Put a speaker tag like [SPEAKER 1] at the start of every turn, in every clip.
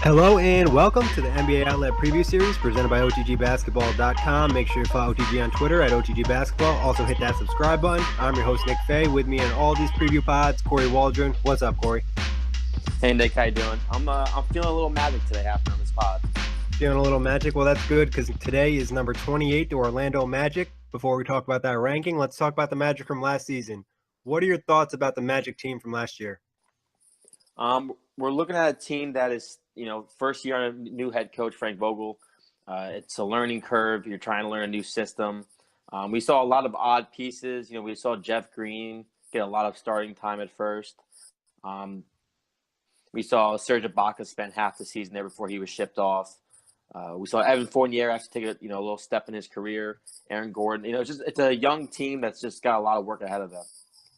[SPEAKER 1] Hello and welcome to the NBA Outlet Preview Series presented by OTGBasketball.com. Make sure you follow OTG on Twitter at OTGBasketball. Also hit that subscribe button. I'm your host, Nick Fay. With me in all these preview pods, Kory Waldron. What's up, Kory?
[SPEAKER 2] Hey, Nick, how you doing? I'm feeling a little magic today after on this pod.
[SPEAKER 1] Feeling a little magic? Well, that's good because today is number 28, the Orlando Magic. Before we talk about that ranking, let's talk about the Magic from last season. What are your thoughts about the Magic team from last year?
[SPEAKER 2] We're looking at a team that is, first year on a new head coach, Frank Vogel. It's a learning curve. You're trying to learn a new system. We saw a lot of odd pieces. We saw Jeff Green get a lot of starting time at first. We saw Serge Ibaka spend half the season there before he was shipped off. We saw Evan Fournier actually take a little step in his career. Aaron Gordon. It's a young team that's just got a lot of work ahead of them.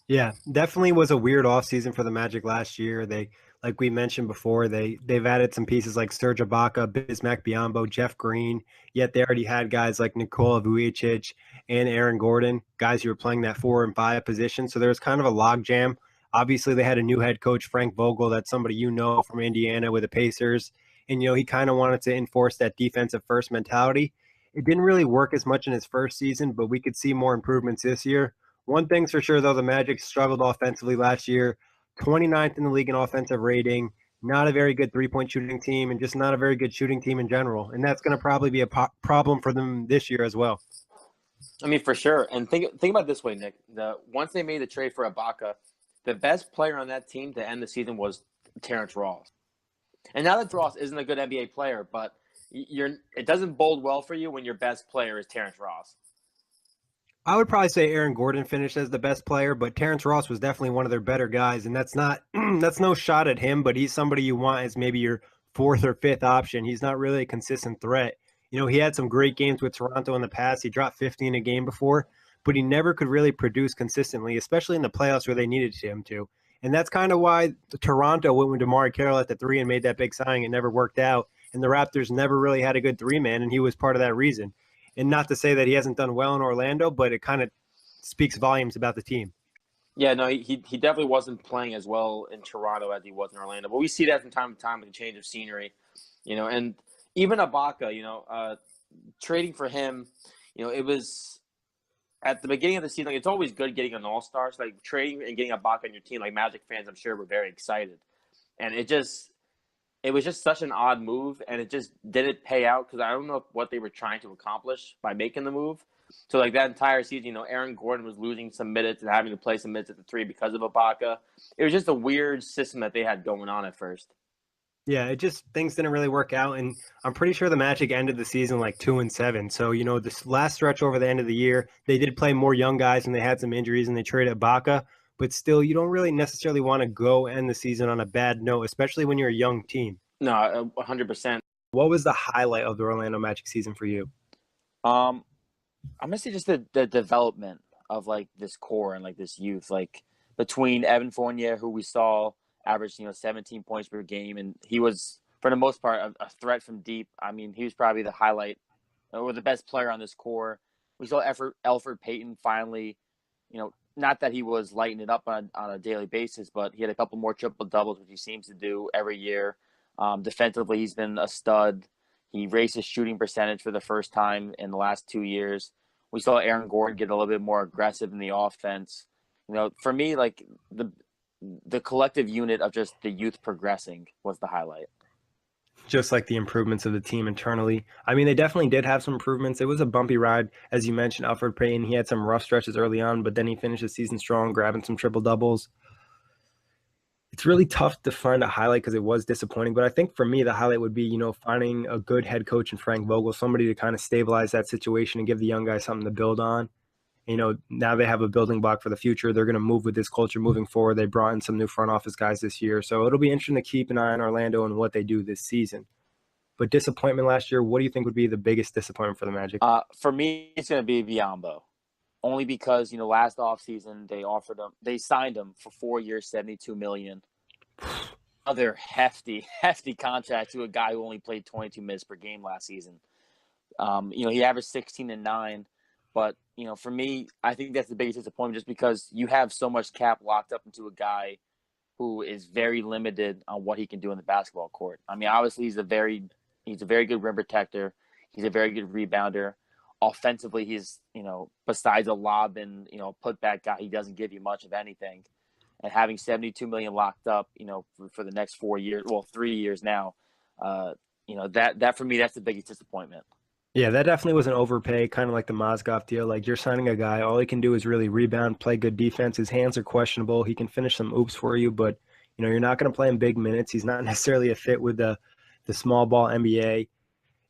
[SPEAKER 1] Yeah, definitely was a weird offseason for the Magic last year. They, like we mentioned before, they've added some pieces like Serge Ibaka, Bismack Biyombo, Jeff Green, yet they already had guys like Nikola Vucevic and Aaron Gordon, guys who were playing that 4 and 5 position. So there was kind of a logjam. Obviously, they had a new head coach, Frank Vogel, that's somebody from Indiana with the Pacers. And, he kind of wanted to enforce that defensive first mentality. It didn't really work as much in his first season, but we could see more improvements this year. One thing's for sure, though, the Magic struggled offensively last year, 29th in the league in offensive rating, not a very good three-point shooting team, and just not a very good shooting team in general. And that's going to probably be a problem for them this year as well.
[SPEAKER 2] I mean, for sure. And think about it this way, Nick. Once they made the trade for Ibaka, the best player on that team to end the season was Terrence Ross. And now that Ross isn't a good NBA player, but it doesn't bode well for you when your best player is Terrence Ross.
[SPEAKER 1] I would probably say Aaron Gordon finished as the best player, but Terrence Ross was definitely one of their better guys, and that's no shot at him, but he's somebody you want as maybe your fourth or fifth option. He's not really a consistent threat. He had some great games with Toronto in the past. He dropped 15 a game before, but he never could really produce consistently, especially in the playoffs where they needed him to. And that's kind of why Toronto went with DeMar Carroll at the 3 and made that big signing. It never worked out, and the Raptors never really had a good 3-man, and he was part of that reason. And not to say that he hasn't done well in Orlando, but it kind of speaks volumes about the team.
[SPEAKER 2] Yeah, no, he definitely wasn't playing as well in Toronto as he was in Orlando. But we see that from time to time with a change of scenery, and even Ibaka, trading for him, it was at the beginning of the season. Like, it's always good getting an all-star. So, like, trading and getting Ibaka on your team, like Magic fans, I'm sure were very excited. And it was just such an odd move, and it just didn't pay out because I don't know what they were trying to accomplish by making the move. So, like, that entire season, Aaron Gordon was losing some minutes and having to play some minutes at the 3 because of Ibaka. It was just a weird system that they had going on at first.
[SPEAKER 1] Yeah, things didn't really work out, and I'm pretty sure the Magic ended the season like 2-7. So, this last stretch over the end of the year, they did play more young guys, and they had some injuries, and they traded Ibaka. But still, you don't really necessarily want to go end the season on a bad note, especially when you're a young team.
[SPEAKER 2] No, 100%.
[SPEAKER 1] What was the highlight of the Orlando Magic season for you?
[SPEAKER 2] I'm gonna say just the development of like this core and like this youth, like between Evan Fournier, who we saw average 17 points per game, and he was for the most part a threat from deep. I mean, he was probably the highlight or the best player on this core. We saw Elfrid Payton finally, not that he was lighting it up on a daily basis, but he had a couple more triple doubles, which he seems to do every year. Defensively, he's been a stud. He raised his shooting percentage for the first time in the last 2 years. We saw Aaron Gordon get a little bit more aggressive in the offense. For me, like the collective unit of just the youth progressing was the highlight.
[SPEAKER 1] Just like the improvements of the team internally. I mean, they definitely did have some improvements. It was a bumpy ride. As you mentioned, Elfrid Payton, he had some rough stretches early on, but then he finished the season strong, grabbing some triple doubles. It's really tough to find a highlight because it was disappointing. But I think for me, the highlight would be, finding a good head coach in Frank Vogel, somebody to kind of stabilize that situation and give the young guys something to build on. Now they have a building block for the future. They're going to move with this culture moving forward. They brought in some new front office guys this year. So it'll be interesting to keep an eye on Orlando and what they do this season. But disappointment last year, what do you think would be the biggest disappointment for the Magic?
[SPEAKER 2] For me, it's going to be Biyombo. Only because, last offseason they signed him for 4 years, $72 million. Other hefty contract to a guy who only played 22 minutes per game last season. He averaged 16 and 9. But, for me, I think that's the biggest disappointment just because you have so much cap locked up into a guy who is very limited on what he can do in the basketball court. I mean, obviously he's a very good rim protector. He's a very good rebounder. Offensively, he's, besides a lob and, putback guy, he doesn't give you much of anything. And having 72 million locked up, for the next 4 years, well, 3 years now, that for me, that's the biggest disappointment.
[SPEAKER 1] Yeah, that definitely was an overpay, kind of like the Mozgov deal. Like you're signing a guy, all he can do is really rebound, play good defense. His hands are questionable. He can finish some oops for you, but you're not going to play him big minutes. He's not necessarily a fit with the small ball NBA.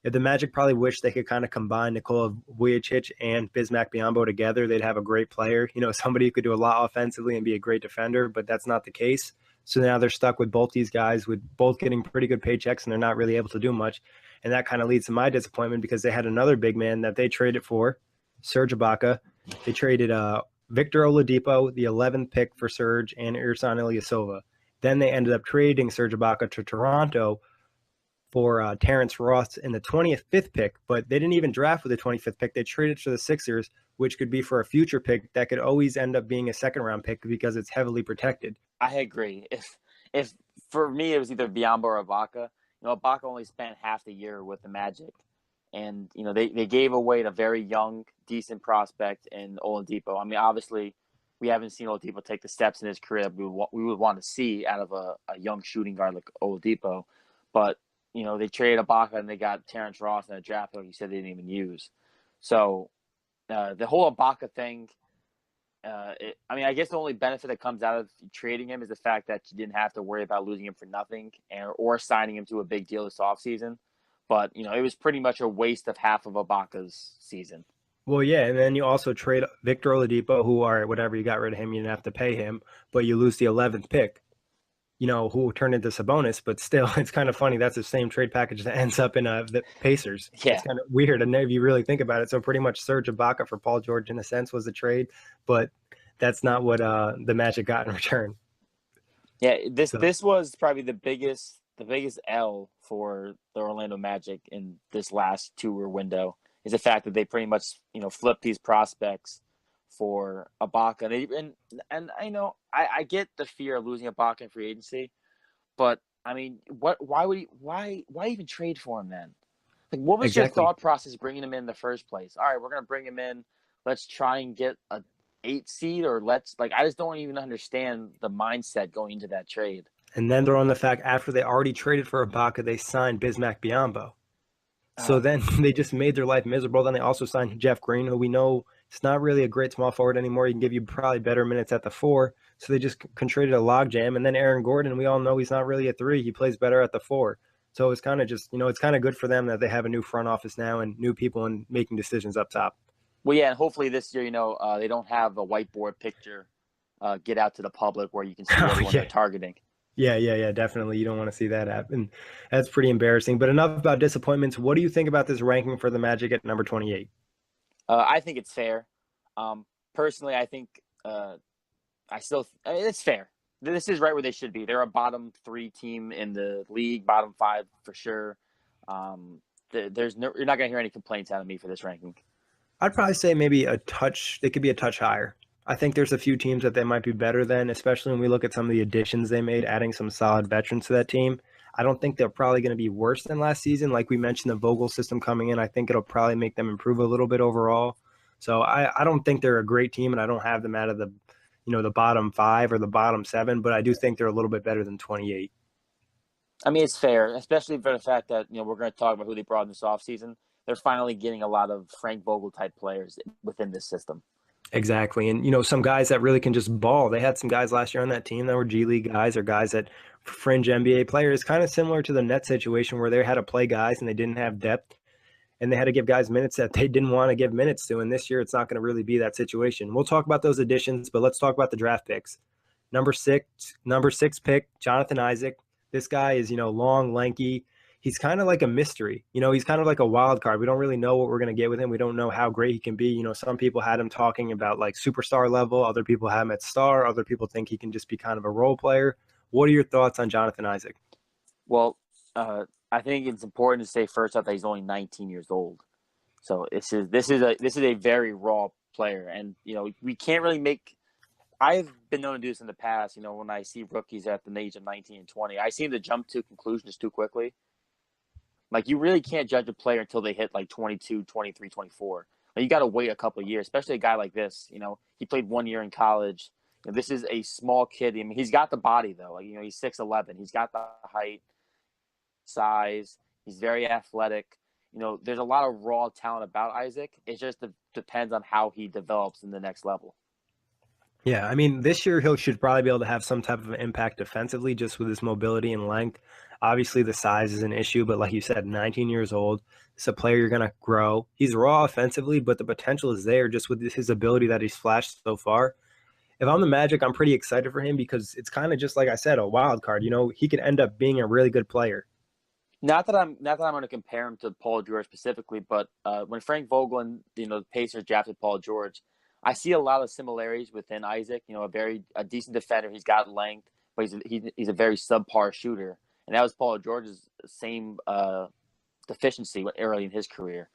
[SPEAKER 1] The Magic probably wish they could kind of combine Nikola Vujacic and Bismack Biyombo together. They'd have a great player, somebody who could do a lot offensively and be a great defender, but that's not the case. So now they're stuck with both these guys with both getting pretty good paychecks, and they're not really able to do much. And that kind of leads to my disappointment because they had another big man that they traded for, Serge Ibaka. They traded Victor Oladipo, the 11th pick for Serge, and Ersan Ilyasova. Then they ended up trading Serge Ibaka to Toronto for Terrence Ross in the 25th pick, but they didn't even draft with the 25th pick. They traded to the Sixers, which could be for a future pick that could always end up being a second-round pick because it's heavily protected.
[SPEAKER 2] I agree. If for me it was either Biyombo or Ibaka, Ibaka only spent half the year with the Magic, and they gave away a very young, decent prospect in Oladipo. I mean, obviously, we haven't seen Oladipo take the steps in his career that we would want to see out of a young shooting guard like Oladipo, but they traded Ibaka and they got Terrence Ross in a draft pick you said they didn't even use. So the whole Ibaka thing, I guess the only benefit that comes out of trading him is the fact that you didn't have to worry about losing him for nothing or signing him to a big deal this offseason. But, it was pretty much a waste of half of Ibaka's season.
[SPEAKER 1] Well, yeah, and then you also trade Victor Oladipo, who are whatever, you got rid of him, you didn't have to pay him, but you lose the 11th pick. Who turned into Sabonis, but still, it's kind of funny. That's the same trade package that ends up in the Pacers.
[SPEAKER 2] Yeah.
[SPEAKER 1] It's kind of weird, and if you really think about it. So pretty much Serge Ibaka for Paul George, in a sense, was the trade, but that's not what the Magic got in return.
[SPEAKER 2] Yeah, this was probably the biggest L for the Orlando Magic in this last tour window is the fact that they pretty much flipped these prospects for Ibaka, and I get the fear of losing Ibaka in free agency, but I mean, why even trade for him then? Like, what was your thought process bringing him in the first place? All right, we're gonna bring him in. Let's try and get a 8 seed, or I just don't even understand the mindset going into that trade.
[SPEAKER 1] And then they're on the fact after they already traded for Ibaka, they signed Bismack Biyombo. So then they just made their life miserable. Then they also signed Jeff Green, who we know it's not really a great small forward anymore. He can give you probably better minutes at the 4. So they just traded a logjam. And then Aaron Gordon, we all know he's not really a 3. He plays better at the 4. So it's kind of just, it's kind of good for them that they have a new front office now and new people and making decisions up top.
[SPEAKER 2] Well, yeah, and hopefully this year, they don't have a whiteboard picture get out to the public where you can see everyone they're targeting.
[SPEAKER 1] Yeah, definitely. You don't want to see that happen. That's pretty embarrassing. But enough about disappointments. What do you think about this ranking for the Magic at number 28?
[SPEAKER 2] I think it's fair. Personally, I think it's fair. This is right where they should be. They're a bottom 3 team in the league, bottom 5 for sure. You're not going to hear any complaints out of me for this ranking.
[SPEAKER 1] I'd probably say maybe a touch. They could be a touch higher. I think there's a few teams that they might be better than, especially when we look at some of the additions they made, adding some solid veterans to that team. I don't think they're probably going to be worse than last season. Like we mentioned, the Vogel system coming in, I think it'll probably make them improve a little bit overall. So I don't think they're a great team, and I don't have them out of the bottom 5 or the bottom 7, but I do think they're a little bit better than 28.
[SPEAKER 2] I mean, it's fair, especially for the fact that, we're going to talk about who they brought in this offseason. They're finally getting a lot of Frank Vogel-type players within this system.
[SPEAKER 1] Exactly. And, some guys that really can just ball. They had some guys last year on that team that were G League guys or guys that fringe NBA players, kind of similar to the Nets situation where they had to play guys and they didn't have depth and they had to give guys minutes that they didn't want to give minutes to. And this year, it's not going to really be that situation. We'll talk about those additions, but let's talk about the draft picks. Number 6 pick, Jonathan Isaac. This guy is, long, lanky. He's kind of like a mystery. He's kind of like a wild card. We don't really know what we're going to get with him. We don't know how great he can be. Some people had him talking about like superstar level. Other people have him at star. Other people think he can just be kind of a role player. What are your thoughts on Jonathan Isaac?
[SPEAKER 2] Well, I think it's important to say first off that he's only 19 years old. So this is a very raw player. And, we can't really make I've been known to do this in the past. When I see rookies at the age of 19 and 20, I seem to jump to conclusions too quickly. Like, you really can't judge a player until they hit like 22, 23, 24. Like, you got to wait a couple of years, especially a guy like this. He played 1 year in college. This is a small kid. I mean, he's got the body though. Like, he's 6'11". He's got the height, size. He's very athletic. There's a lot of raw talent about Isaac. It just depends on how he develops in the next level.
[SPEAKER 1] Yeah, I mean, this year he should probably be able to have some type of an impact defensively just with his mobility and length. Obviously, the size is an issue, but like you said, 19 years old, it's a player you're going to grow. He's raw offensively, but the potential is there just with his ability that he's flashed so far. If I'm the Magic, I'm pretty excited for him because it's kind of just like I said, a wild card. He could end up being a really good player.
[SPEAKER 2] Not that I'm going to compare him to Paul George specifically, but when Frank Vogel and the Pacers drafted Paul George, I see a lot of similarities within Isaac. A decent defender. He's got length, but he's a very subpar shooter, and that was Paul George's same deficiency early in his career.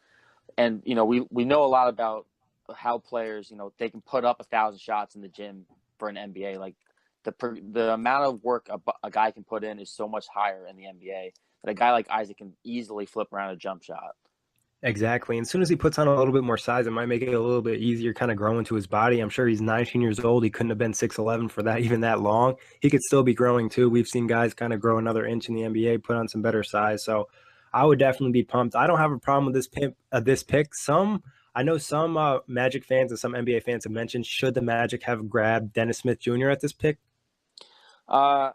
[SPEAKER 2] And we know a lot about how players they can put up 1,000 shots in the gym for an NBA. Like the amount of work a guy can put in is so much higher in the NBA that a guy like Isaac can easily flip around a jump shot.
[SPEAKER 1] Exactly. And as soon as he puts on a little bit more size, it might make it a little bit easier kind of growing to his body. I'm sure he's 19 years old. He couldn't have been 6'11" for that even that long. He could still be growing too. We've seen guys kind of grow another inch in the NBA, put on some better size. So I would definitely be pumped. I don't have a problem with this pick. I know some Magic fans and some NBA fans have mentioned, should the Magic have grabbed Dennis Smith Jr. at this pick?
[SPEAKER 2] I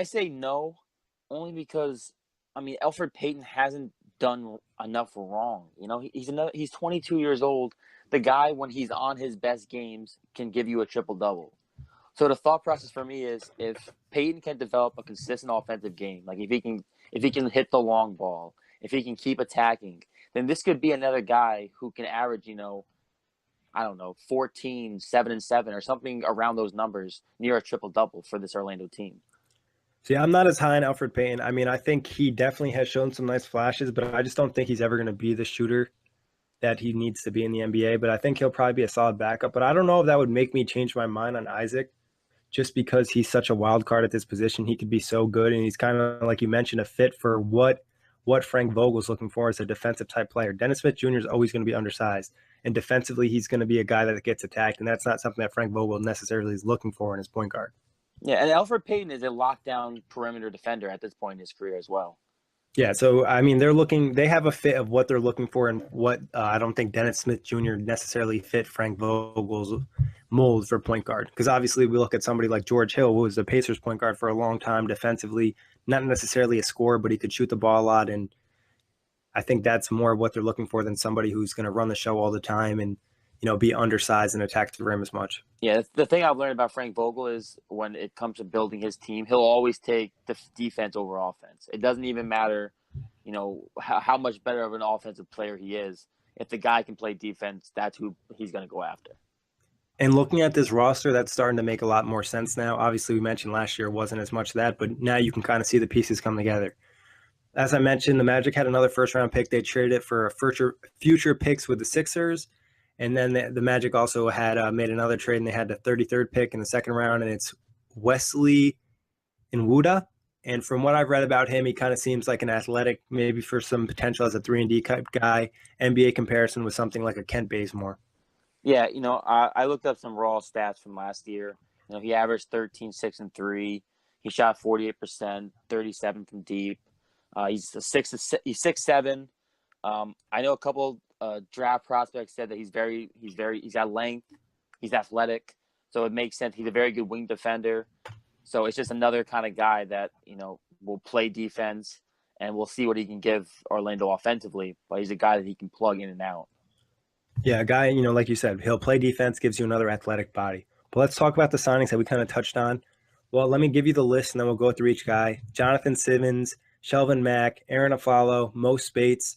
[SPEAKER 2] say no, only because Elfrid Payton hasn't done enough wrong. He's 22 years old. The guy, when he's on his best games, can give you a triple double. So the thought process for me is, if Payton can develop a consistent offensive game, like if he can hit the long ball, if he can keep attacking, then this could be another guy who can average, I don't know, 14, 7 and 7 or something around those numbers, near a triple double for this Orlando team.
[SPEAKER 1] See, I'm not as high on Elfrid Payton. I mean, I think he definitely has shown some nice flashes, but I just don't think he's ever going to be the shooter that he needs to be in the NBA. But I think he'll probably be a solid backup. But I don't know if that would make me change my mind on Isaac, just because he's such a wild card at this position. He could be so good, and he's kind of, like you mentioned, a fit for what Frank Vogel's looking for as a defensive type player. Dennis Smith Jr. is always going to be undersized, and defensively, he's going to be a guy that gets attacked, and that's not something that Frank Vogel necessarily is looking for in his point guard.
[SPEAKER 2] Yeah, and Elfrid Payton is a lockdown perimeter defender at this point in his career as well.
[SPEAKER 1] Yeah, so I mean, they have a fit of what they're looking for, and what I don't think Dennis Smith Jr. necessarily fit Frank Vogel's mold for point guard. Because obviously, we look at somebody like George Hill, who was the Pacers point guard for a long time defensively, not necessarily a scorer, but he could shoot the ball a lot, and I think that's more what they're looking for than somebody who's going to run the show all the time and be undersized and attack the rim as much.
[SPEAKER 2] Yeah, the thing I've learned about Frank Vogel is, when it comes to building his team, he'll always take the defense over offense. It doesn't even matter, how much better of an offensive player he is. If the guy can play defense, that's who he's going to go after.
[SPEAKER 1] And looking at this roster, that's starting to make a lot more sense now. Obviously, we mentioned last year wasn't as much that, but now you can kind of see the pieces come together. As I mentioned, the Magic had another first-round pick. They traded it for future picks with the Sixers. And then the Magic also had made another trade, and they had the 33rd pick in the second round, and it's Wesley Nwuda. And from what I've read about him, he kind of seems like an athletic, maybe for some potential as a 3-and-D type guy. NBA comparison with something like a Kent Bazemore.
[SPEAKER 2] Yeah, I looked up some raw stats from last year. He averaged 13, 6, and 3. He shot 48%, 37 from deep. He's 6'7". I know a couple draft prospects said that he's got length, he's athletic, so it makes sense. He's a very good wing defender. So it's just another kind of guy that will play defense, and we'll see what he can give Orlando offensively. But he's a guy that he can plug in and out.
[SPEAKER 1] Yeah, a guy, like you said, he'll play defense, gives you another athletic body. But let's talk about the signings that we kind of touched on. Well, let me give you the list, and then we'll go through each guy. Jonathan Simmons, Shelvin Mack, Aaron Aflalo, Mo Spates,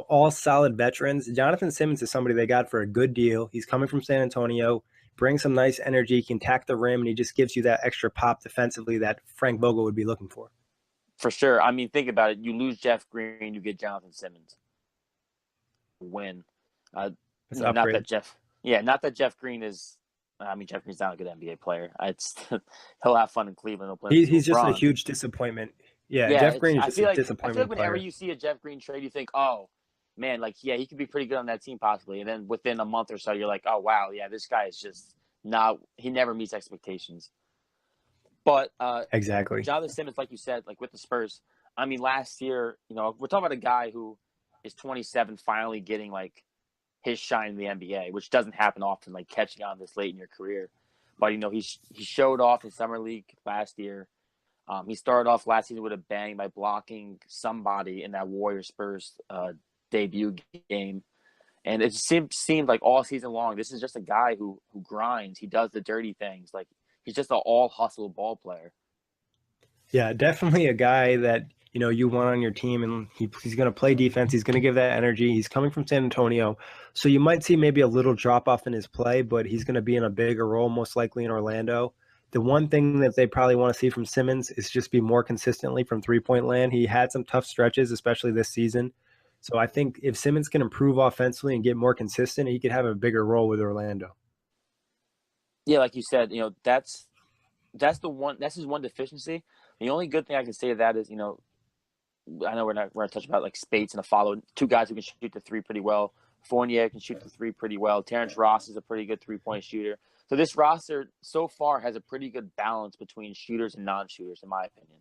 [SPEAKER 1] all solid veterans. Jonathan Simmons is somebody they got for a good deal. He's coming from San Antonio, brings some nice energy, can tack the rim, and he just gives you that extra pop defensively that Frank Vogel would be looking for.
[SPEAKER 2] For sure. I mean, think about it. You lose Jeff Green, you get Jonathan Simmons. Win. Not that Jeff Green is I mean, Jeff Green's not a good NBA player. It's he'll have fun in Cleveland. He'll play with
[SPEAKER 1] He's just a
[SPEAKER 2] LeBron.
[SPEAKER 1] huge disappointment. Yeah,
[SPEAKER 2] Yeah,
[SPEAKER 1] Jeff
[SPEAKER 2] it's.
[SPEAKER 1] Green is
[SPEAKER 2] I
[SPEAKER 1] just a
[SPEAKER 2] feel like
[SPEAKER 1] disappointment
[SPEAKER 2] whenever
[SPEAKER 1] player.
[SPEAKER 2] you see a Jeff Green trade, you think, oh man, like yeah, he could be pretty good on that team possibly. And then within a month or so, you're like, oh wow, yeah, this guy is just not. He never meets expectations. But
[SPEAKER 1] Exactly.
[SPEAKER 2] Jonathan Simmons, like you said, like with the Spurs. I mean, last year, we're talking about a guy who is 27, finally getting like his shine in the NBA, which doesn't happen often, like catching on this late in your career. But he showed off in summer league last year. He started off last season with a bang by blocking somebody in that Warriors Spurs debut game, and it seemed like all season long, this is just a guy who grinds. He does the dirty things. Like he's just an all hustle ball player.
[SPEAKER 1] Yeah, definitely a guy that you want on your team, and he's going to play defense. He's going to give that energy. He's coming from San Antonio, so you might see maybe a little drop off in his play, but he's going to be in a bigger role, most likely in Orlando. The one thing that they probably want to see from Simmons is just be more consistently from 3-point land. He had some tough stretches, especially this season. So I think if Simmons can improve offensively and get more consistent, he could have a bigger role with Orlando.
[SPEAKER 2] Yeah, like you said, that's his one deficiency. The only good thing I can say to that is, I know we're going to touch about like Spates and a follow, two guys who can shoot the three pretty well. Fournier can shoot the three pretty well. Terrence Ross is a pretty good 3-point shooter. So this roster so far has a pretty good balance between shooters and non-shooters, in my opinion.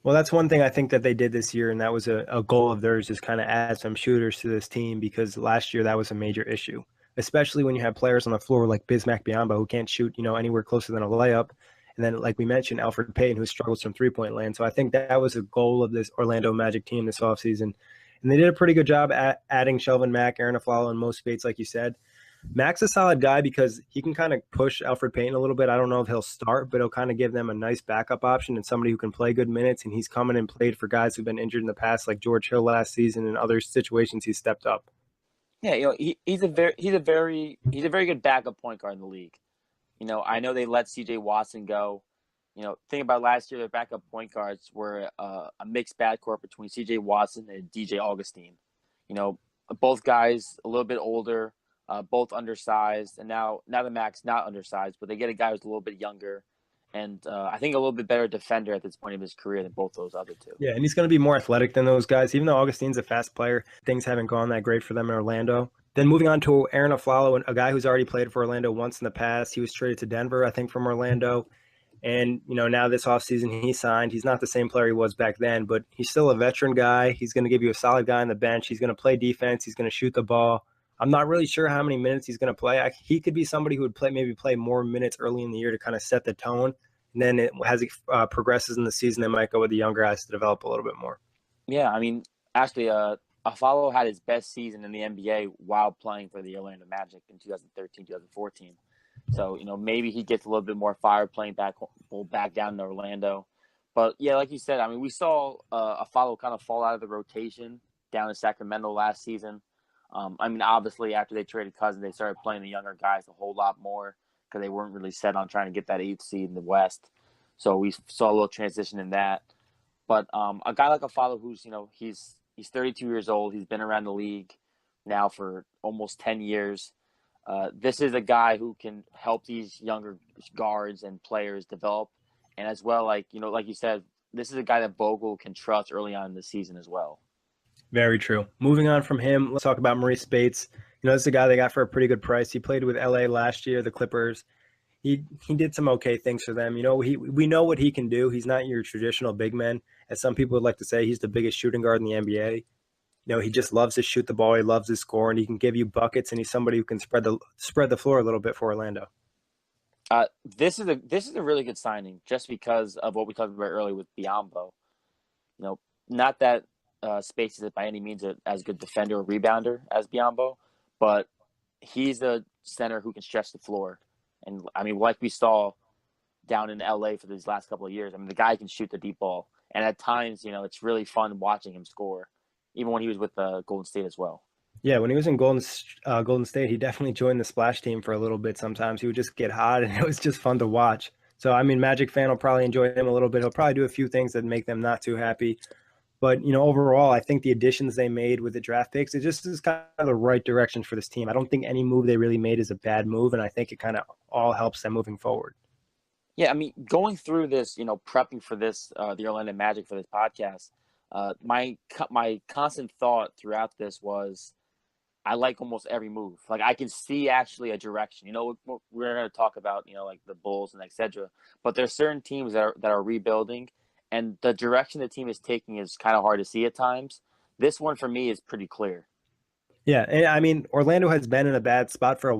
[SPEAKER 1] Well, that's one thing I think that they did this year, and that was a goal of theirs, is kind of add some shooters to this team, because last year that was a major issue, especially when you have players on the floor like Bismack Biyombo who can't shoot, anywhere closer than a layup. And then, like we mentioned, Alfred Payton, who struggles from 3-point land. So I think that was a goal of this Orlando Magic team this offseason. And they did a pretty good job at adding Shelvin Mack, Aaron Aflalo, and Mo Spates, like you said. Mack's a solid guy because he can kind of push Alfred Payton a little bit. I don't know if he'll start, but he'll kind of give them a nice backup option and somebody who can play good minutes. And he's come in and played for guys who've been injured in the past, like George Hill last season, and other situations he's stepped up.
[SPEAKER 2] Yeah, he's a very good backup point guard in the league. I know they let C.J. Watson go. Think about last year, their backup point guards were a mixed backcourt between C.J. Watson and DJ Augustine. Both guys a little bit older, both undersized, and now the Mac's not undersized, but they get a guy who's a little bit younger, and I think a little bit better defender at this point of his career than both those other two.
[SPEAKER 1] Yeah, and he's going to be more athletic than those guys. Even though Augustine's a fast player, things haven't gone that great for them in Orlando. Then moving on to Aaron Aflalo, a guy who's already played for Orlando once in the past. He was traded to Denver, I think, from Orlando. And, now this offseason he signed. He's not the same player he was back then, but he's still a veteran guy. He's going to give you a solid guy on the bench. He's going to play defense. He's going to shoot the ball. I'm not really sure how many minutes he's going to play. He could be somebody who would play more minutes early in the year to kind of set the tone. And then as he progresses in the season, they might go with the younger guys to develop a little bit more.
[SPEAKER 2] Yeah, I mean, actually, Aflalo had his best season in the NBA while playing for the Orlando Magic in 2013, 2014. So, maybe he gets a little bit more fire playing back down in Orlando. But, yeah, like you said, I mean, we saw Aflalo kind of fall out of the rotation down in Sacramento last season. I mean, obviously, after they traded Cousins, they started playing the younger guys a whole lot more because they weren't really set on trying to get that 8th seed in the West. So we saw a little transition in that. But a guy like Aflalo, who's, he's 32 years old. He's been around the league now for almost 10 years. This is a guy who can help these younger guards and players develop. And as well, like you said, this is a guy that Vogel can trust early on in the season as well.
[SPEAKER 1] Very true. Moving on from him, let's talk about Maurice Spates. This is a guy they got for a pretty good price. He played with LA last year, the Clippers. He did some okay things for them. We know what he can do. He's not your traditional big man, as some people would like to say. He's the biggest shooting guard in the NBA. He just loves to shoot the ball. He loves to score, and he can give you buckets. And he's somebody who can spread the floor a little bit for Orlando.
[SPEAKER 2] This is a really good signing, just because of what we talked about earlier with Biyombo. Not that Spates is by any means as good defender or rebounder as Biyombo, but he's a center who can stretch the floor. And I mean, like we saw down in LA for these last couple of years, I mean, the guy can shoot the deep ball, and at times, it's really fun watching him score, even when he was with Golden State as well.
[SPEAKER 1] Yeah, when he was in Golden State, he definitely joined the splash team for a little bit. Sometimes he would just get hot, and it was just fun to watch. So, I mean, Magic fan will probably enjoy him a little bit. He'll probably do a few things that make them not too happy. But, overall, I think the additions they made with the draft picks, it just is kind of the right direction for this team. I don't think any move they really made is a bad move, and I think it kind of all helps them moving forward.
[SPEAKER 2] Yeah, I mean, going through this, prepping for this, the Orlando Magic for this podcast, my constant thought throughout this was I like almost every move. Like I can see actually a direction. We're going to talk about like the Bulls and etc. But there's certain teams that are rebuilding, and the direction the team is taking is kind of hard to see at times. This one for me is pretty clear.
[SPEAKER 1] Yeah, and I mean Orlando has been in a bad spot for a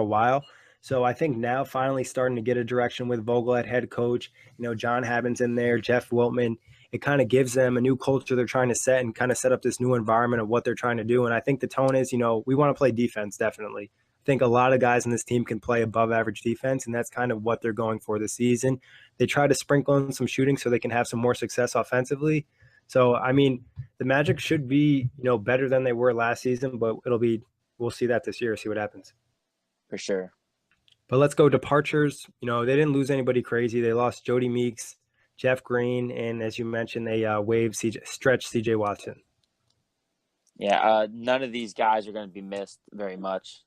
[SPEAKER 1] while. So I think now finally starting to get a direction with Vogel at head coach. John Habbon's in there, Jeff Wiltman. It kind of gives them a new culture they're trying to set and kind of set up this new environment of what they're trying to do. And I think the tone is, we want to play defense definitely. I think a lot of guys in this team can play above average defense, and that's kind of what they're going for this season. They try to sprinkle in some shooting so they can have some more success offensively. So, I mean, the Magic should be, better than they were last season, but we'll see that this year, see what happens.
[SPEAKER 2] For sure.
[SPEAKER 1] But let's go departures. They didn't lose anybody crazy. They lost Jody Meeks, Jeff Green, and as you mentioned, they stretched CJ Watson.
[SPEAKER 2] Yeah, none of these guys are going to be missed very much.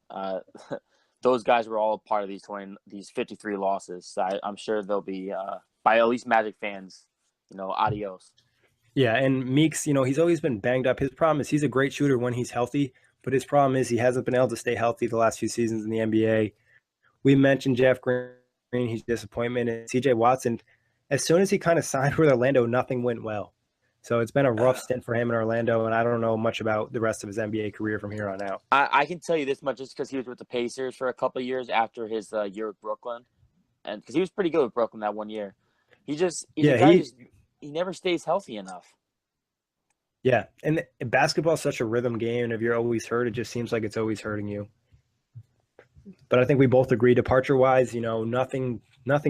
[SPEAKER 2] Those guys were all part of these 53 losses. So I'm sure they'll be, by at least Magic fans, adios.
[SPEAKER 1] Yeah, and Meeks, he's always been banged up. His problem is he's a great shooter when he's healthy, but his problem is he hasn't been able to stay healthy the last few seasons in the NBA. We mentioned Jeff Green, he's a disappointment, and CJ Watson, as soon as he kind of signed with Orlando, nothing went well. So it's been a rough stint for him in Orlando, and I don't know much about the rest of his NBA career from here on out.
[SPEAKER 2] I can tell you this much just because he was with the Pacers for a couple of years after his year with Brooklyn, and because he was pretty good with Brooklyn that 1 year. He never stays healthy enough.
[SPEAKER 1] Yeah, and basketball is such a rhythm game, and if you're always hurt, it just seems like it's always hurting you. But I think we both agree, departure-wise, nothing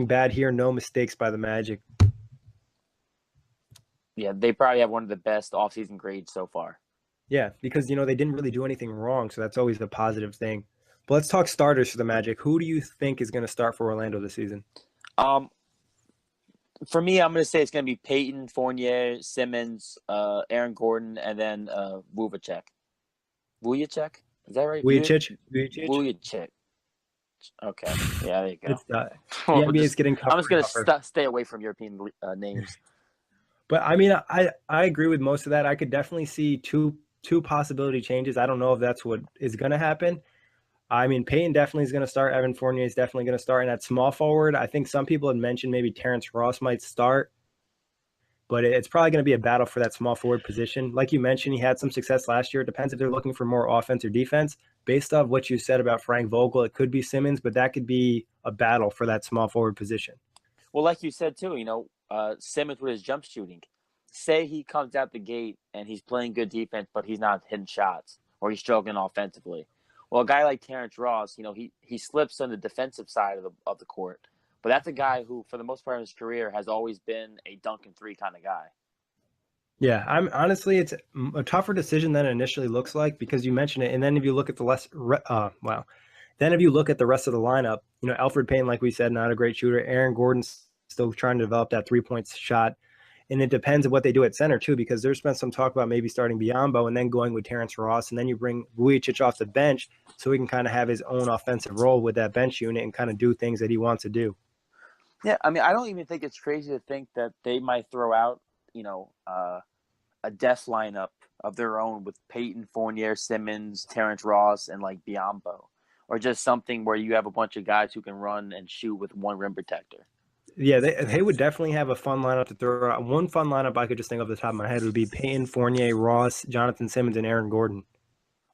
[SPEAKER 1] bad here, no mistakes by the Magic.
[SPEAKER 2] Yeah, they probably have one of the best offseason grades so far.
[SPEAKER 1] Yeah, because, they didn't really do anything wrong, so that's always the positive thing. But let's talk starters for the Magic. Who do you think is going to start for Orlando this season?
[SPEAKER 2] For me, I'm going to say it's going to be Payton, Fournier, Simmons, Aaron Gordon, and then Vujicic. Vujicic? Is that right? Vujicic. Okay. Yeah, there you go.
[SPEAKER 1] The NBA is getting tougher.
[SPEAKER 2] I'm just going to stay away from European names.
[SPEAKER 1] But, I mean, I agree with most of that. I could definitely see two possibility changes. I don't know if that's what is going to happen. I mean, Payton definitely is going to start. Evan Fournier is definitely going to start. And at small forward, I think some people had mentioned maybe Terrence Ross might start. But it's probably going to be a battle for that small forward position. Like you mentioned, he had some success last year. It depends if they're looking for more offense or defense. Based off what you said about Frank Vogel, it could be Simmons, but that could be a battle for that small forward position.
[SPEAKER 2] Well, like you said, too, Simmons with his jump shooting. Say he comes out the gate and he's playing good defense, but he's not hitting shots or he's struggling offensively. Well, a guy like Terrence Ross, he slips on the defensive side of the court. But that's a guy who, for the most part of his career, has always been a dunk and three kind of guy.
[SPEAKER 1] Yeah, honestly, it's a tougher decision than it initially looks like because you mentioned it. And then if you look at then if you look at the rest of the lineup, Elfrid Payton, like we said, not a great shooter. Aaron Gordon's still trying to develop that 3-point shot. And it depends on what they do at center, too, because there's been some talk about maybe starting Biyombo and then going with Terrence Ross. And then you bring Vujicic off the bench so he can kind of have his own offensive role with that bench unit and kind of do things that he wants to do.
[SPEAKER 2] Yeah, I mean, I don't even think it's crazy to think that they might throw out, a death lineup of their own with Payton, Fournier, Simmons, Terrence Ross, and like Biyombo. Or just something where you have a bunch of guys who can run and shoot with one rim protector.
[SPEAKER 1] Yeah, they would definitely have a fun lineup to throw out. One fun lineup I could just think off the top of my head would be Payton, Fournier, Ross, Jonathan Simmons, and Aaron Gordon.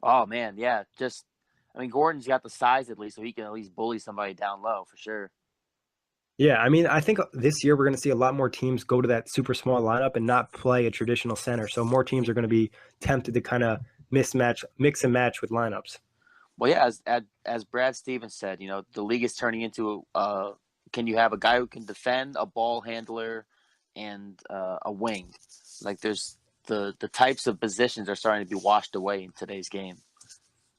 [SPEAKER 2] Oh, man, yeah. Gordon's got the size at least, so he can at least bully somebody down low for sure.
[SPEAKER 1] Yeah, I mean, I think this year we're going to see a lot more teams go to that super small lineup and not play a traditional center. So more teams are going to be tempted to kind of mix and match with lineups.
[SPEAKER 2] Well, yeah, as Brad Stevens said, the league is turning into can you have a guy who can defend, a ball handler, and a wing? Like there's the types of positions are starting to be washed away in today's game.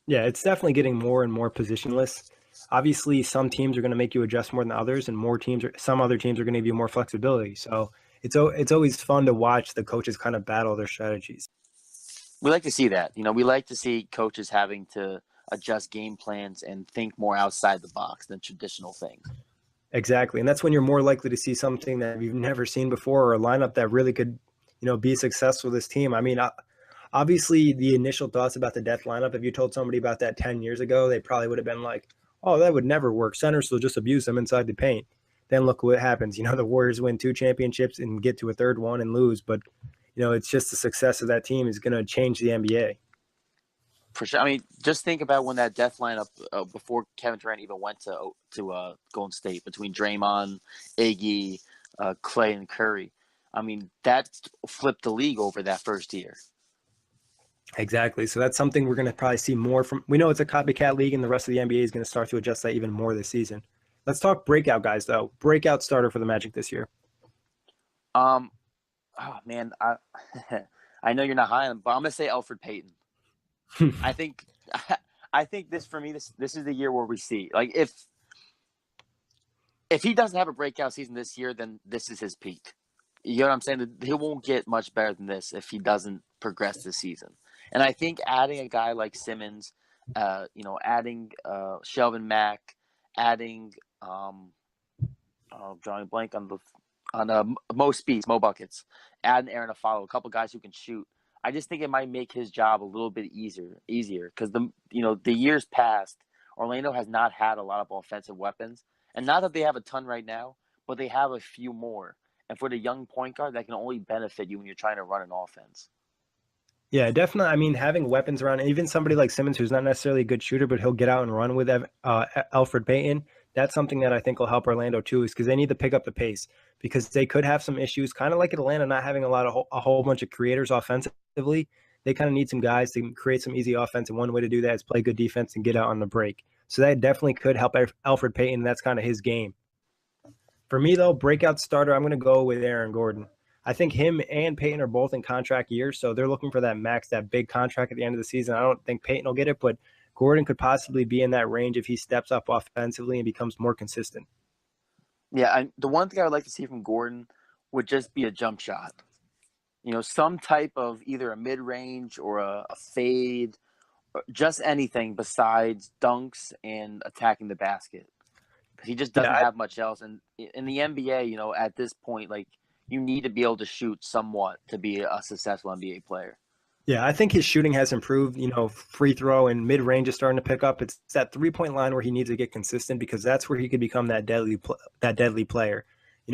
[SPEAKER 1] Yeah, it's definitely getting more and more positionless. Obviously, some teams are going to make you adjust more than others, and some other teams are going to give you more flexibility. So it's always fun to watch the coaches kind of battle their strategies.
[SPEAKER 2] We like to see that. We like to see coaches having to adjust game plans and think more outside the box than traditional things.
[SPEAKER 1] Exactly. And that's when you're more likely to see something that you've never seen before, or a lineup that really could, be successful with this team. I mean, obviously the initial thoughts about the death lineup, if you told somebody about that 10 years ago, they probably would have been like, oh, that would never work. Centers will just abuse them inside the paint. Then look what happens. The Warriors win 2 championships and get to a third one and lose. But, it's just the success of that team is going to change the NBA.
[SPEAKER 2] For sure. I mean, just think about when that death lineup before Kevin Durant even went to Golden State, between Draymond, Iggy, Clay, and Curry. I mean, that flipped the league over that first year.
[SPEAKER 1] Exactly. So that's something we're going to probably see more from. We know it's a copycat league, and the rest of the NBA is going to start to adjust that even more this season. Let's talk breakout guys, though. Breakout starter for the Magic this year.
[SPEAKER 2] Oh man, I know you're not high on him, but I'm gonna say Elfrid Payton. I think this, for me, this is the year where we see, like, if he doesn't have a breakout season this year, then this is his peak. You know what I'm saying? He won't get much better than this if he doesn't progress this season. And I think adding a guy like Simmons, adding Shelvin Mack, adding drawing a blank on Mo Speeds, Mo Buckets, adding Aaron Afalo, a couple guys who can shoot. I just think it might make his job a little bit easier because the years past, Orlando has not had a lot of offensive weapons, and not that they have a ton right now, but they have a few more. And for the young point guard, that can only benefit you when you're trying to run an offense.
[SPEAKER 1] Yeah, definitely. I mean, having weapons around, even somebody like Simmons, who's not necessarily a good shooter, but he'll get out and run with Elfrid Payton. That's something that I think will help Orlando too, is because they need to pick up the pace, because they could have some issues, kind of like Atlanta, not having a whole bunch of creators offensively. They kind of need some guys to create some easy offense, and one way to do that is play good defense and get out on the break. So that definitely could help Elfrid Payton. That's kind of his game. For me, though, breakout starter, I'm going to go with Aaron Gordon. I think him and Payton are both in contract years, so they're looking for that big contract at the end of the season. I don't think Payton will get it, but Gordon could possibly be in that range if he steps up offensively and becomes more consistent.
[SPEAKER 2] Yeah, the one thing I would like to see from Gordon would just be a jump shot. Some type of either a mid-range or a fade, or just anything besides dunks and attacking the basket. Because he just doesn't have much else. And in the NBA, at this point, like, you need to be able to shoot somewhat to be a successful NBA player.
[SPEAKER 1] Yeah, I think his shooting has improved. Free throw and mid-range is starting to pick up. It's that three-point line where he needs to get consistent, because that's where he could become that deadly player.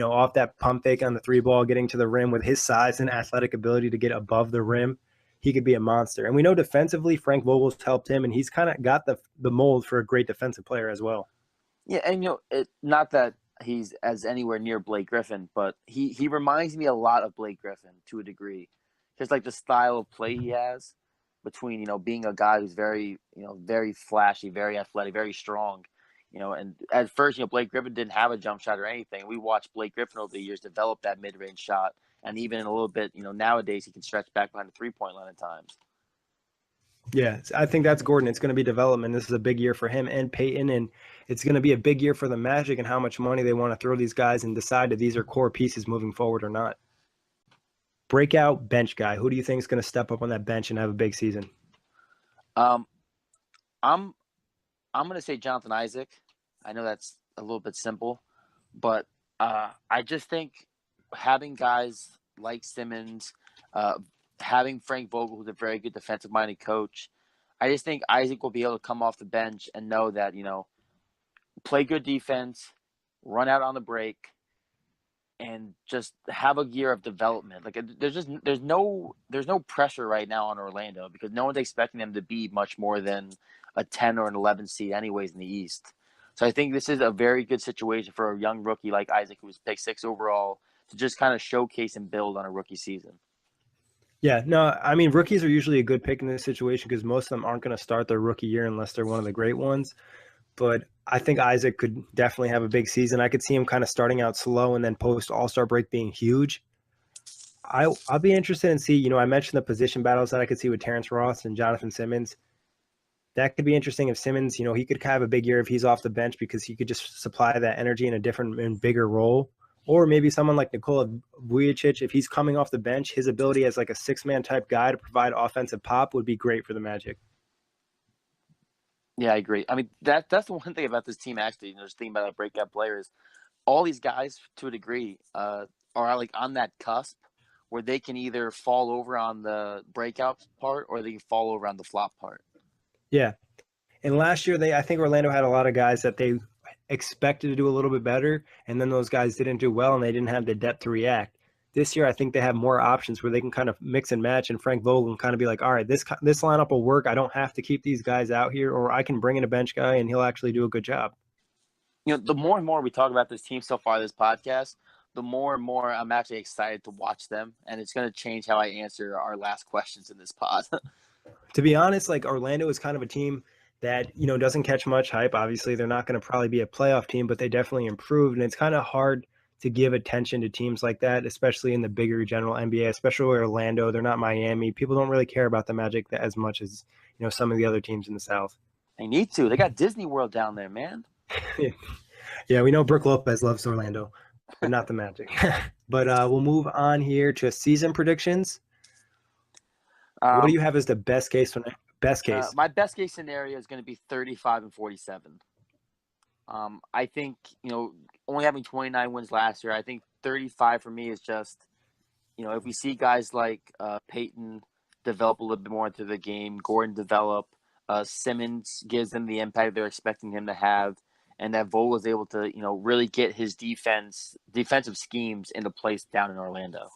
[SPEAKER 1] Off that pump fake on the three ball, getting to the rim with his size and athletic ability to get above the rim, he could be a monster. And we know defensively, Frank Vogel's helped him, and he's kind of got the mold for a great defensive player as well.
[SPEAKER 2] Yeah, and not that he's as anywhere near Blake Griffin, but he reminds me a lot of Blake Griffin to a degree. Just like the style of play he has between, being a guy who's very, very flashy, very athletic, very strong, and at first, Blake Griffin didn't have a jump shot or anything. We watched Blake Griffin over the years develop that mid-range shot, and even a little bit, nowadays he can stretch back behind the three-point line at times.
[SPEAKER 1] Yeah, I think that's Gordon. It's going to be development. This is a big year for him and Payton, and it's going to be a big year for the Magic and how much money they want to throw these guys and decide if these are core pieces moving forward or not. Breakout bench guy. Who do you think is going to step up on that bench and have a big season?
[SPEAKER 2] I'm going to say Jonathan Isaac. I know that's a little bit simple, but I just think having guys like Simmons, having Frank Vogel, who's a very good defensive-minded coach, I just think Isaac will be able to come off the bench and know that, play good defense, run out on the break, and just have a year of development. Like, there's no pressure right now on Orlando, because no one's expecting them to be much more than a 10 or an 11 seed anyways in the East. So I think this is a very good situation for a young rookie like Isaac, who was picked 6 overall, to just kind of showcase and build on a rookie season.
[SPEAKER 1] Yeah, no, I mean, rookies are usually a good pick in this situation because most of them aren't going to start their rookie year unless they're one of the great ones. But I think Isaac could definitely have a big season. I could see him kind of starting out slow and then post All-Star break being huge. I'll be interested in see, I mentioned the position battles that I could see with Terrence Ross and Jonathan Simmons. That could be interesting if Simmons, he could have a big year if he's off the bench, because he could just supply that energy in a different and bigger role. Or maybe someone like Nikola Vujacic, if he's coming off the bench, his ability as like a six-man type guy to provide offensive pop would be great for the Magic.
[SPEAKER 2] Yeah, I agree. I mean, that's the one thing about this team, actually, just thinking about breakout players. All these guys, to a degree, are like on that cusp where they can either fall over on the breakout part or they can fall over on the flop part.
[SPEAKER 1] Yeah. And last year, I think Orlando had a lot of guys that they expected to do a little bit better, and then those guys didn't do well, and they didn't have the depth to react. This year, I think they have more options where they can kind of mix and match, and Frank Vogel can kind of be like, all right, this lineup will work. I don't have to keep these guys out here, or I can bring in a bench guy, and he'll actually do a good job.
[SPEAKER 2] The more and more we talk about this team so far, this podcast, the more and more I'm actually excited to watch them, and it's going to change how I answer our last questions in this pod.
[SPEAKER 1] To be honest, like Orlando is kind of a team that, doesn't catch much hype. Obviously, they're not going to probably be a playoff team, but they definitely improved. And it's kind of hard to give attention to teams like that, especially in the bigger general NBA, especially Orlando. They're not Miami. People don't really care about the Magic as much as, some of the other teams in the South.
[SPEAKER 2] They need to. They got Disney World down there, man.
[SPEAKER 1] Yeah, we know Brooke Lopez loves Orlando, but not the Magic. But we'll move on here to season predictions. What do you have as the best case? Best case.
[SPEAKER 2] My best case scenario is going to be 35-47. I think, only having 29 wins last year, I think 35 for me is just, if we see guys like Peyton develop a little bit more into the game, Gordon develop, Simmons gives them the impact they're expecting him to have, and that Vogel is able to, really get his defensive schemes into place down in Orlando.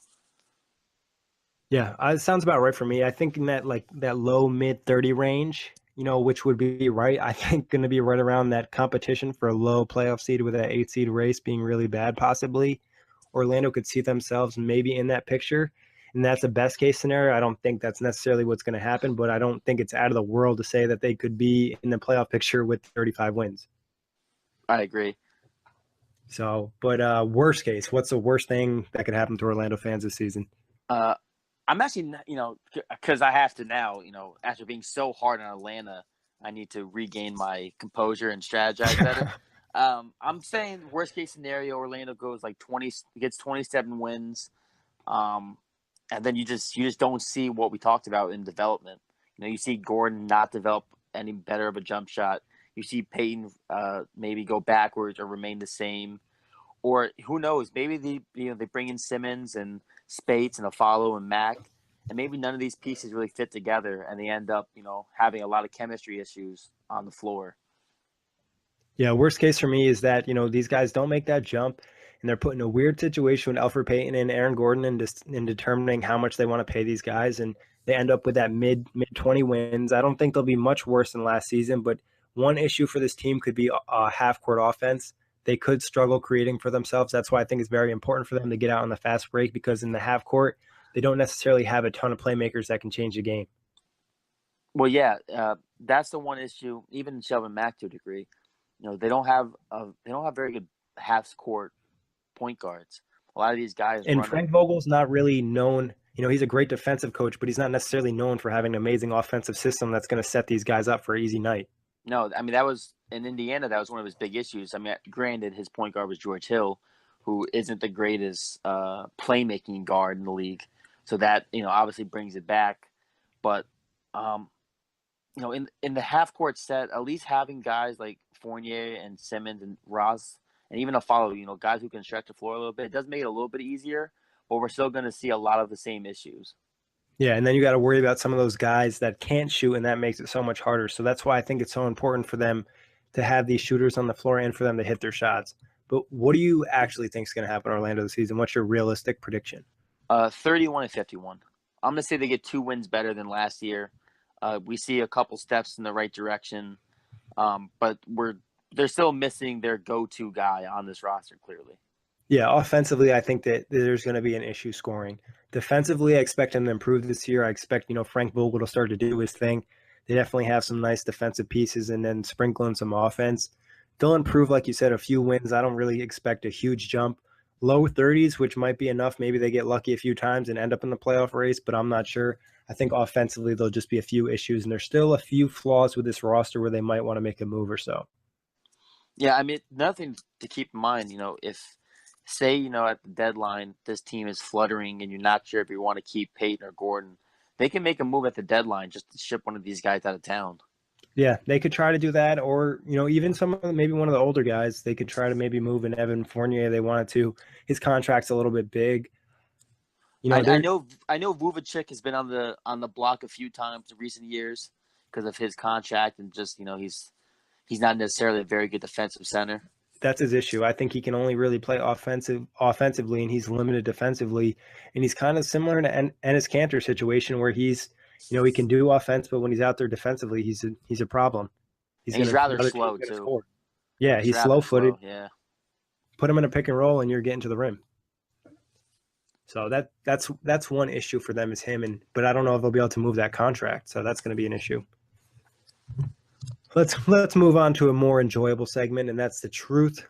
[SPEAKER 1] Yeah, it sounds about right for me. I think in that low mid 30 range, which would be right. I think going to be right around that competition for a low playoff seed with that 8 seed race being really bad, possibly. Orlando could see themselves maybe in that picture, and that's a best case scenario. I don't think that's necessarily what's going to happen, but I don't think it's out of the world to say that they could be in the playoff picture with 35 wins.
[SPEAKER 2] I agree.
[SPEAKER 1] So, but worst case, what's the worst thing that could happen to Orlando fans this season?
[SPEAKER 2] I'm actually, because I have to now, after being so hard on Atlanta, I need to regain my composure and strategize better. I'm saying worst case scenario, Orlando goes like 20, gets 27 wins, and then you just don't see what we talked about in development. You see Gordon not develop any better of a jump shot. You see Peyton maybe go backwards or remain the same. Or who knows? Maybe they bring in Simmons and Spates and Afalo and Mack, and maybe none of these pieces really fit together, and they end up having a lot of chemistry issues on the floor.
[SPEAKER 1] Yeah, worst case for me is that these guys don't make that jump, and they're put in a weird situation with Elfrid Payton and Aaron Gordon in determining how much they want to pay these guys, and they end up with that mid 20 wins. I don't think they'll be much worse than last season, but one issue for this team could be a half court offense. They could struggle creating for themselves. That's why I think it's very important for them to get out on the fast break, because in the half court, they don't necessarily have a ton of playmakers that can change the game.
[SPEAKER 2] Well, yeah, that's the one issue. Even Shelvin Mack to a degree, they don't have very good half court point guards. A lot of these guys.
[SPEAKER 1] And Frank Vogel's not really known. He's a great defensive coach, but he's not necessarily known for having an amazing offensive system that's going to set these guys up for an easy night.
[SPEAKER 2] No, I mean, that was in Indiana. That was one of his big issues. I mean, granted, his point guard was George Hill, who isn't the greatest playmaking guard in the league. So that, obviously brings it back. But, in the half court set, at least having guys like Fournier and Simmons and Ross and even Afalo, guys who can stretch the floor a little bit, it does make it a little bit easier, but we're still going to see a lot of the same issues.
[SPEAKER 1] Yeah, and then you got to worry about some of those guys that can't shoot, and that makes it so much harder. So that's why I think it's so important for them to have these shooters on the floor and for them to hit their shots. But what do you actually think is going to happen in Orlando this season? What's your realistic prediction?
[SPEAKER 2] 31-51. I'm going to say they get 2 wins better than last year. We see a couple steps in the right direction, but they're still missing their go-to guy on this roster, clearly.
[SPEAKER 1] Yeah, offensively, I think that there's going to be an issue scoring. Defensively, I expect him to improve this year. I expect, Frank Vogel to start to do his thing. They definitely have some nice defensive pieces and then sprinkle in some offense. They'll improve, like you said, a few wins. I don't really expect a huge jump. Low 30s, which might be enough. Maybe they get lucky a few times and end up in the playoff race, but I'm not sure. I think offensively, there'll just be a few issues, and there's still a few flaws with this roster where they might want to make a move or so.
[SPEAKER 2] Yeah, I mean, another thing to keep in mind, if say, at the deadline, this team is fluttering and you're not sure if you want to keep Peyton or Gordon, they can make a move at the deadline just to ship one of these guys out of town.
[SPEAKER 1] Yeah, they could try to do that, or even maybe one of the older guys. They could try to maybe move in Evan Fournier. They wanted to. His contract's a little bit big.
[SPEAKER 2] I know Vuvicic has been on the block a few times in recent years because of his contract and just he's not necessarily a very good defensive center.
[SPEAKER 1] That's his issue. I think he can only really play offensively, and he's limited defensively. And he's kind of similar to Enes Kanter situation where he's he can do offense, but when he's out there defensively, he's a problem.
[SPEAKER 2] He's rather slow too. Score.
[SPEAKER 1] Yeah, he's slow-footed.
[SPEAKER 2] Yeah.
[SPEAKER 1] Put him in a pick and roll, and you're getting to the rim. So that's one issue for them is him, but I don't know if they'll be able to move that contract. So that's going to be an issue. Let's move on to a more enjoyable segment, and that's the truth.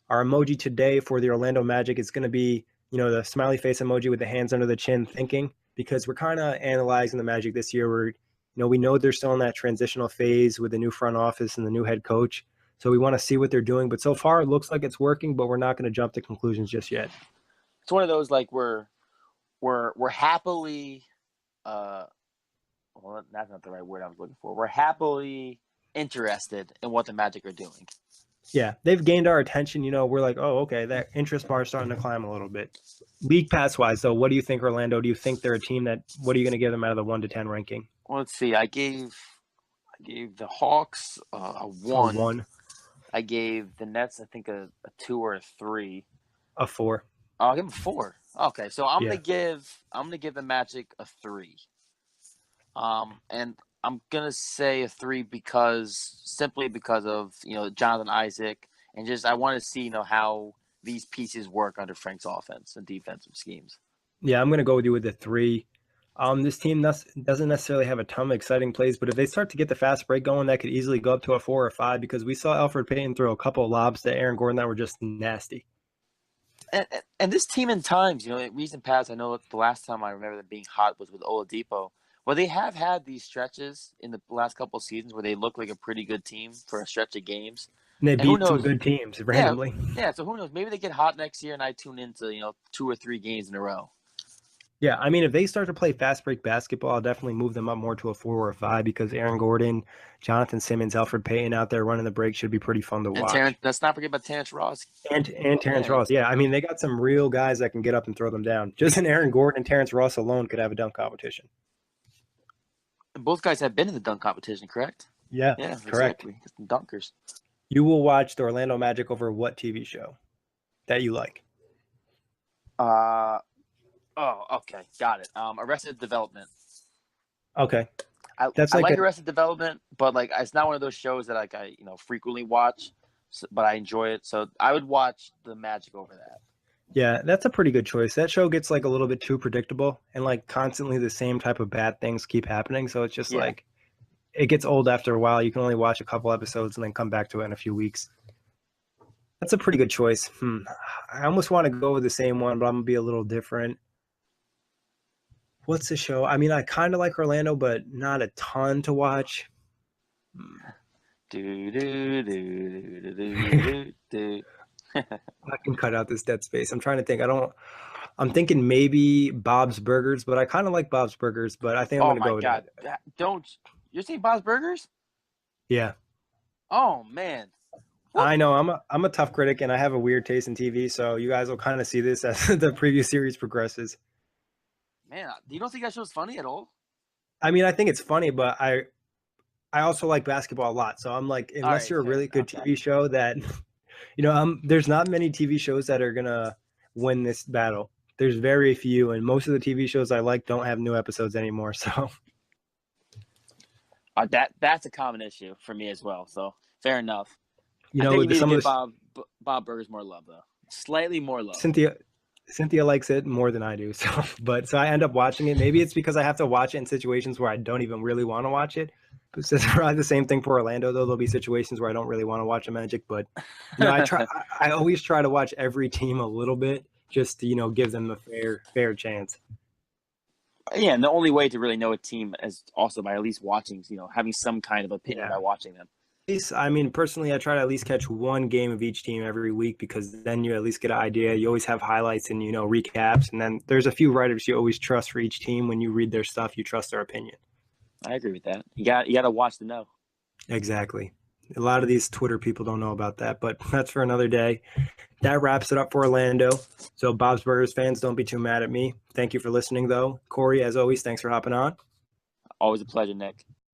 [SPEAKER 1] Our emoji today for the Orlando Magic is going to be, the smiley face emoji with the hands under the chin thinking, because we're kind of analyzing the Magic this year. We know they're still in that transitional phase with the new front office and the new head coach. So we want to see what they're doing. But so far, it looks like it's working, but we're not going to jump to conclusions just yet.
[SPEAKER 2] It's one of those like we're happily well, that's not the right word I was looking for. We're happily interested in what the Magic are doing.
[SPEAKER 1] Yeah, they've gained our attention. We're like, oh, okay, that interest bar is starting to climb a little bit. League pass-wise, though, what do you think, Orlando? Do you think they're a team what are you going to give them out of the 1 to 10 ranking?
[SPEAKER 2] Well, let's see. I gave the Hawks a 1.
[SPEAKER 1] A 1.
[SPEAKER 2] I gave the Nets, I think, a 2 or a 3.
[SPEAKER 1] A 4.
[SPEAKER 2] Oh, I'll give them 4. Okay, so I'm gonna give the Magic a 3. And I'm gonna say a 3 simply because of Jonathan Isaac, and just I want to see how these pieces work under Frank's offense and defensive schemes.
[SPEAKER 1] Yeah, I'm gonna go with you with the 3. This team doesn't necessarily have a ton of exciting plays, but if they start to get the fast break going, that could easily go up to a 4 or 5, because we saw Elfrid Payton throw a couple of lobs to Aaron Gordon that were just nasty.
[SPEAKER 2] And this team in times, in recent past, I know the last time I remember them being hot was with Oladipo. Well, they have had these stretches in the last couple of seasons where they look like a pretty good team for a stretch of games.
[SPEAKER 1] And they beat some good teams randomly.
[SPEAKER 2] Yeah, so who knows? Maybe they get hot next year and I tune into, 2 or 3 games in a row.
[SPEAKER 1] Yeah, I mean, if they start to play fast break basketball, I'll definitely move them up more to a 4 or a 5, because Aaron Gordon, Jonathan Simmons, Elfrid Payton out there running the break should be pretty fun to watch.
[SPEAKER 2] Let's not forget about Terrence Ross.
[SPEAKER 1] And Terrence Ross. Yeah, I mean, they got some real guys that can get up and throw them down. Just an Aaron Gordon and Terrence Ross alone could have a dunk competition.
[SPEAKER 2] Both guys have been in the dunk competition, correct?
[SPEAKER 1] Yeah, correct.
[SPEAKER 2] Exactly. Dunkers.
[SPEAKER 1] You will watch the Orlando Magic over what TV show that you like?
[SPEAKER 2] Oh, okay. Got it. Arrested Development.
[SPEAKER 1] Okay.
[SPEAKER 2] I like Arrested Development, but it's not one of those shows that I frequently watch, but I enjoy it. So I would watch the Magic over that.
[SPEAKER 1] Yeah, that's a pretty good choice. That show gets a little bit too predictable, and constantly the same type of bad things keep happening. So it's just it gets old after a while. You can only watch a couple episodes and then come back to it in a few weeks. That's a pretty good choice. I almost want to go with the same one, but I'm going to be a little different. What's the show? I mean, I kind of like Orlando, but not a ton to watch. I can cut out this dead space. I'm trying to think. I'm thinking maybe Bob's Burgers, but I kind of like Bob's Burgers, but I think I'm going to go with that.
[SPEAKER 2] You're saying Bob's Burgers?
[SPEAKER 1] Yeah.
[SPEAKER 2] Oh, man.
[SPEAKER 1] What? I know. I'm a tough critic, and I have a weird taste in TV, so you guys will kind of see this as the previous series progresses.
[SPEAKER 2] Man, you don't think that show's funny at all?
[SPEAKER 1] I mean, I think it's funny, but I also like basketball a lot. So I'm unless you're a really good TV show that, there's not many TV shows that are going to win this battle. There's very few, and most of the TV shows I like don't have new episodes anymore. So
[SPEAKER 2] that's a common issue for me as well. So fair enough.
[SPEAKER 1] I think
[SPEAKER 2] you need to give Bob Burgers more love, though. Slightly more love.
[SPEAKER 1] Cynthia likes it more than I do, so I end up watching it. Maybe it's because I have to watch it in situations where I don't even really want to watch it. It's probably the same thing for Orlando, though. There'll be situations where I don't really want to watch a Magic, but I always try to watch every team a little bit just to give them a fair chance.
[SPEAKER 2] Yeah, and the only way to really know a team is also by at least watching, having some kind of opinion by watching them.
[SPEAKER 1] I mean, personally, I try to at least catch one game of each team every week because then you at least get an idea. You always have highlights and, recaps. And then there's a few writers you always trust for each team. When you read their stuff, you trust their opinion.
[SPEAKER 2] I agree with that. You got to watch to know.
[SPEAKER 1] Exactly. A lot of these Twitter people don't know about that, but that's for another day. That wraps it up for Orlando. So Bob's Burgers fans, don't be too mad at me. Thank you for listening, though. Kory, as always, thanks for hopping on.
[SPEAKER 2] Always a pleasure, Nick.